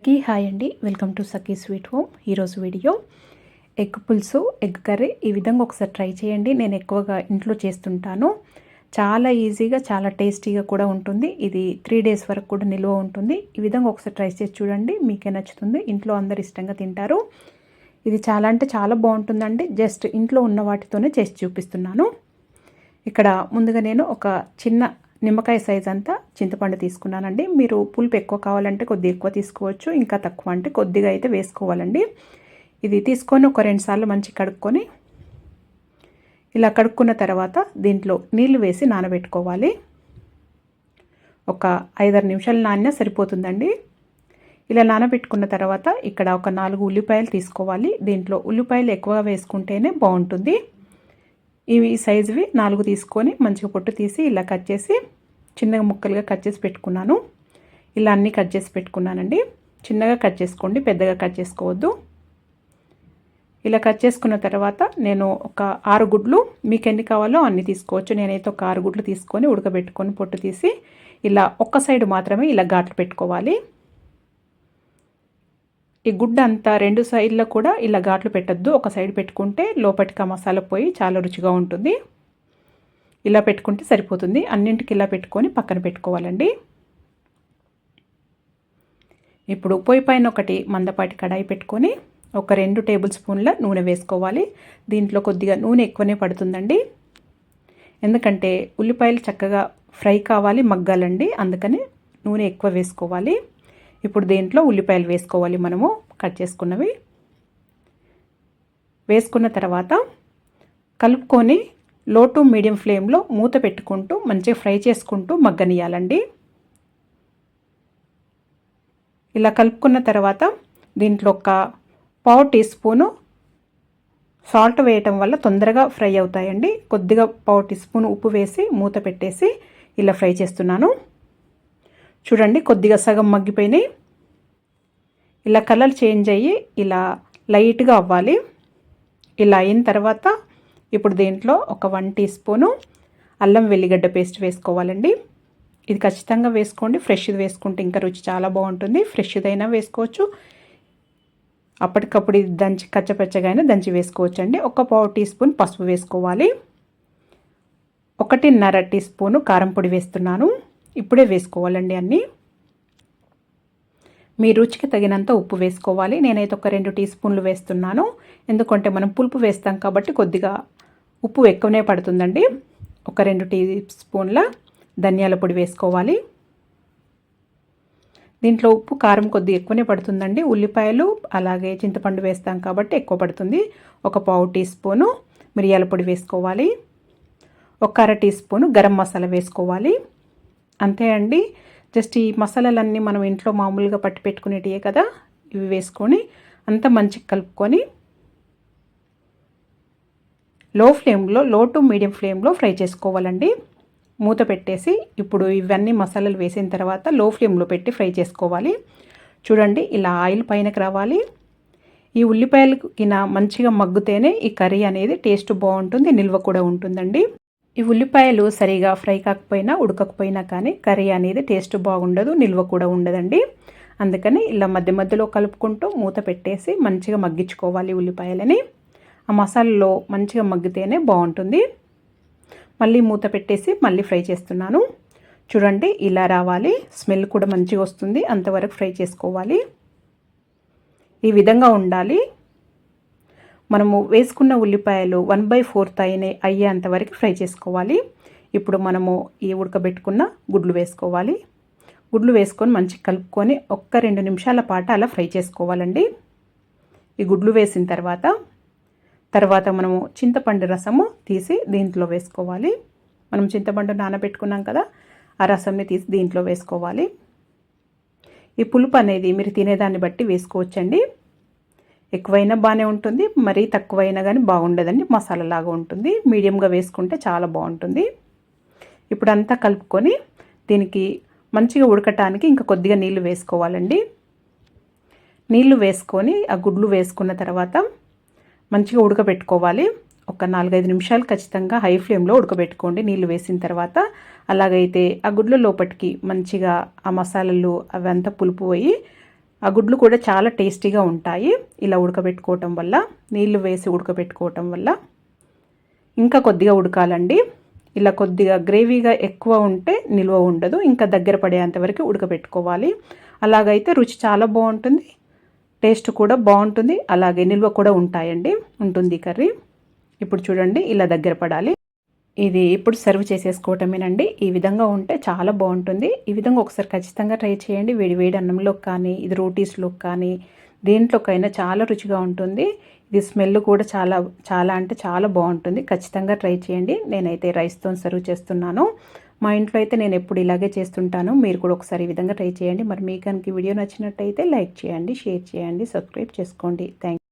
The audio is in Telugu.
అందరికీ హాయ్ అండి. Welcome to Sakhi sweet home. ఈరోజు వీడియో ఎగ్ పులుసు, ఎగ్ కర్రీ ఈ విధంగా ఒకసారి ట్రై చేయండి. నేను ఎక్కువగా ఇంట్లో చేస్తుంటాను. చాలా ఈజీగా, చాలా టేస్టీగా కూడా ఉంటుంది. ఇది 3 days వరకు కూడా నిల్వ ఉంటుంది. ఈ విధంగా ఒకసారి ట్రై చేసి చూడండి, మీకే నచ్చుతుంది. ఇంట్లో అందరు ఇష్టంగా తింటారు. ఇది చాలా అంటే చాలా బాగుంటుందండి. జస్ట్ ఇంట్లో ఉన్న వాటితోనే చేసి చూపిస్తున్నాను. ఇక్కడ ముందుగా నేను ఒక చిన్న నిమ్మకాయ సైజ్ అంతా చింతపండు తీసుకున్నానండి. మీరు పులుపు ఎక్కువ కావాలంటే కొద్దిగా ఎక్కువ తీసుకోవచ్చు, ఇంకా తక్కువ అంటే కొద్దిగా అయితే వేసుకోవాలండి. ఇది తీసుకొని ఒక 2 సార్లు మంచి కడుక్కొని ఇలా కడుక్కున్న తర్వాత దీంట్లో నీళ్లు వేసి నానబెట్టుకోవాలి. ఒక 5-6 నిమిషాలు నానినా సరిపోతుందండి. ఇలా నానబెట్టుకున్న తర్వాత ఇక్కడ ఒక 4 ఉల్లిపాయలు తీసుకోవాలి. దీంట్లో ఉల్లిపాయలు ఎక్కువగా వేసుకుంటేనే బాగుంటుంది. ఇవి సైజువి 4 తీసుకొని మంచిగా పొట్టు తీసి ఇలా కట్ చేసి చిన్నగా ముక్కలుగా కట్ చేసి పెట్టుకున్నాను. ఇలా అన్నీ కట్ చేసి పెట్టుకున్నానండి. చిన్నగా కట్ చేసుకోండి, పెద్దగా కట్ చేసుకోవద్దు. ఇలా కట్ చేసుకున్న తర్వాత నేను ఒక 6 గుడ్లు, మీకు ఎన్ని కావాలో అన్ని తీసుకోవచ్చు. నేనైతే ఒక 6 గుడ్లు తీసుకొని ఉడకబెట్టుకొని పొట్టు తీసి ఇలా ఒక్క సైడ్ మాత్రమే ఇలా ఘాట్లు పెట్టుకోవాలి. ఈ గుడ్డ అంతా 2 సైడ్లో కూడా ఇలా ఘాట్లు పెట్టద్దు. ఒక సైడ్ పెట్టుకుంటే లోపటికి ఆ మసాలా పోయి చాలా రుచిగా ఉంటుంది. ఇలా పెట్టుకుంటే సరిపోతుంది. అన్నింటికి ఇలా పెట్టుకొని పక్కన పెట్టుకోవాలండి. ఇప్పుడు పొయ్యి పైన ఒకటి మందపాటి కడాయి పెట్టుకొని ఒక 2 టేబుల్ స్పూన్ల నూనె వేసుకోవాలి. దీంట్లో కొద్దిగా నూనె ఎక్కువనే పడుతుందండి, ఎందుకంటే ఉల్లిపాయలు చక్కగా ఫ్రై కావాలి, మగ్గాలండి. అందుకని నూనె ఎక్కువ వేసుకోవాలి. ఇప్పుడు దీంట్లో ఉల్లిపాయలు వేసుకోవాలి, మనము కట్ చేసుకున్నవి వేసుకున్న తర్వాత కలుపుకొని లో టు మీడియం ఫ్లేమ్లో మూత పెట్టుకుంటూ మంచిగా ఫ్రై చేసుకుంటూ మగ్గనియాలండి. ఇలా కలుపుకున్న తర్వాత దీంట్లో ఒక 1/4 టీ స్పూను సాల్ట్ వేయటం వల్ల తొందరగా ఫ్రై అవుతాయండి. కొద్దిగా 1/4 టీ స్పూన్ ఉప్పు వేసి మూత పెట్టేసి ఇలా ఫ్రై చేస్తున్నాను. చూడండి, కొద్దిగా సగం మగ్గిపోయినాయి. ఇలా కలర్ చేంజ్ అయ్యి ఇలా లైట్గా అవ్వాలి. ఇలా అయిన తర్వాత ఇప్పుడు దీంట్లో ఒక 1 టీ స్పూను అల్లం వెల్లిగడ్డ పేస్ట్ వేసుకోవాలండి. ఇది ఖచ్చితంగా వేసుకోండి. ఫ్రెష్ది వేసుకుంటే ఇంకా రుచి చాలా బాగుంటుంది. ఫ్రెష్దైనా వేసుకోవచ్చు, అప్పటికప్పుడు దంచి కచ్చపచ్చగా అయినా దంచి వేసుకోవచ్చు అండి. ఒక 1/4 టీ స్పూన్ పసుపు వేసుకోవాలి. 1.5 టీ స్పూను కారం పొడి వేస్తున్నాను. ఇప్పుడే వేసుకోవాలండి అన్నీ. మీ రుచికి తగినంత ఉప్పు వేసుకోవాలి. నేనైతే ఒక 2 టీ స్పూన్లు వేస్తున్నాను, ఎందుకంటే మనం పులుపు వేస్తాం కాబట్టి కొద్దిగా ఉప్పు ఎక్కువనే పడుతుందండి. ఒక 2 టీ స్పూన్ల ధనియాల పొడి వేసుకోవాలి. దీంట్లో ఉప్పు కారం కొద్దిగా ఎక్కువనే పడుతుందండి. ఉల్లిపాయలు అలాగే చింతపండు వేస్తాం కాబట్టి ఎక్కువ పడుతుంది. ఒక 1/4 టీ స్పూను మిరియాల పొడి వేసుకోవాలి. ఒక 1/2 టీ స్పూను గరం మసాలా వేసుకోవాలి. అంతే అండి. జస్ట్ ఈ మసాలాలన్నీ మనం ఇంట్లో మామూలుగా పట్టి పెట్టుకునేటివే కదా, ఇవి వేసుకొని అంతా మంచిగా కలుపుకొని లో టు మీడియం ఫ్లేమ్లో ఫ్రై చేసుకోవాలండి. మూత పెట్టేసి ఇప్పుడు ఇవన్నీ మసాలాలు వేసిన తర్వాత లో ఫ్లేమ్లో పెట్టి ఫ్రై చేసుకోవాలి. చూడండి, ఇలా ఆయిల్ పైనకి రావాలి. ఈ ఉల్లిపాయలకి మంచిగా మగ్గుతేనే ఈ కర్రీ అనేది టేస్ట్ బాగుంటుంది, నిల్వ కూడా ఉంటుందండి. ఈ ఉల్లిపాయలు సరిగా ఫ్రై కాకపోయినా ఉడకకపోయినా కానీ కర్రీ అనేది టేస్ట్ బాగుండదు, నిల్వ కూడా ఉండదండి. అందుకని ఇలా మధ్య మధ్యలో కలుపుకుంటూ మూత పెట్టేసి మంచిగా మగ్గించుకోవాలి ఉల్లిపాయలని. ఆ మసాలాలో మంచిగా మగ్గితేనే బాగుంటుంది. మళ్ళీ మూత పెట్టేసి మళ్ళీ ఫ్రై చేస్తున్నాను. చూడండి, ఇలా రావాలి. స్మెల్ కూడా మంచిగా వస్తుంది. అంతవరకు ఫ్రై చేసుకోవాలి. ఈ విధంగా ఉండాలి. మనము వేసుకున్న ఉల్లిపాయలు 1/4 అయ్యేంతవరకు ఫ్రై చేసుకోవాలి. ఇప్పుడు మనము ఈ ఉడకబెట్టుకున్న గుడ్లు వేసుకోవాలి. గుడ్లు వేసుకొని మంచిగా కలుపుకొని ఒక్క 2 నిమిషాల పాటు అలా ఫ్రై చేసుకోవాలండి. ఈ గుడ్లు వేసిన తర్వాత మనము చింతపండు రసము తీసి దీంట్లో వేసుకోవాలి. మనం చింతపండు నానబెట్టుకున్నాం కదా, ఆ రసంని తీసి దీంట్లో వేసుకోవాలి. ఈ పులుపు అనేది మీరు తినేదాన్ని బట్టి వేసుకోవచ్చండి. ఎక్కువైనా బాగానే ఉంటుంది, మరీ తక్కువైనా కానీ బాగుండదండి, మసాలా లాగా ఉంటుంది. మీడియంగా వేసుకుంటే చాలా బాగుంటుంది. ఇప్పుడు అంతా కలుపుకొని దీనికి మంచిగా ఉడకటానికి ఇంకా కొద్దిగా నీళ్లు వేసుకోవాలండి. నీళ్లు వేసుకొని ఆ గుడ్లు వేసుకున్న తర్వాత మంచిగా ఉడకబెట్టుకోవాలి. ఒక 4-5 నిమిషాలు ఖచ్చితంగా హై ఫ్లేమ్లో ఉడకబెట్టుకోండి నీళ్లు వేసిన తర్వాత. అలాగైతే ఆ గుడ్ల లోపటికి మంచిగా ఆ మసాలాలు అవంతా పులుపు పోయి ఆ గుడ్లు కూడా చాలా టేస్టీగా ఉంటాయి ఇలా ఉడకబెట్టుకోవటం వల్ల, నీళ్లు వేసి ఉడకబెట్టుకోవటం వల్ల. ఇంకా కొద్దిగా ఉడకాలండి. ఇలా కొద్దిగా గ్రేవీగా ఎక్కువ ఉంటే నిల్వ ఉండదు, ఇంకా దగ్గర పడేంత వరకు ఉడకబెట్టుకోవాలి. అలాగైతే రుచి చాలా బాగుంటుంది, టేస్ట్ కూడా బాగుంటుంది, అలాగే నిల్వ కూడా ఉంటుంది కర్రీ. ఇప్పుడు చూడండి ఇలా దగ్గర పడాలి. ఇది ఇప్పుడు సర్వ్ చేసేసుకోవటమేనండి. ఈ విధంగా ఉంటే చాలా బాగుంటుంది. ఈ విధంగా ఒకసారి ఖచ్చితంగా ట్రై చేయండి. వేడి వేడి అన్నంలోకి కానీ, ఇది రోటీస్లోకి కానీ, దేంట్లోకైనా చాలా రుచిగా ఉంటుంది. ఇది స్మెల్ కూడా చాలా చాలా అంటే చాలా బాగుంటుంది. ఖచ్చితంగా ట్రై చేయండి. నేనైతే రైస్తో సర్వ్ చేస్తున్నాను. మా ఇంట్లో అయితే నేను ఎప్పుడు ఇలాగే చేస్తుంటాను. మీరు కూడా ఒకసారి ఈ విధంగా ట్రై చేయండి. మరి మీకు కనుక ఈ వీడియో నచ్చినట్టయితే లైక్ చేయండి, షేర్ చేయండి, సబ్స్క్రైబ్ చేసుకోండి. థ్యాంక్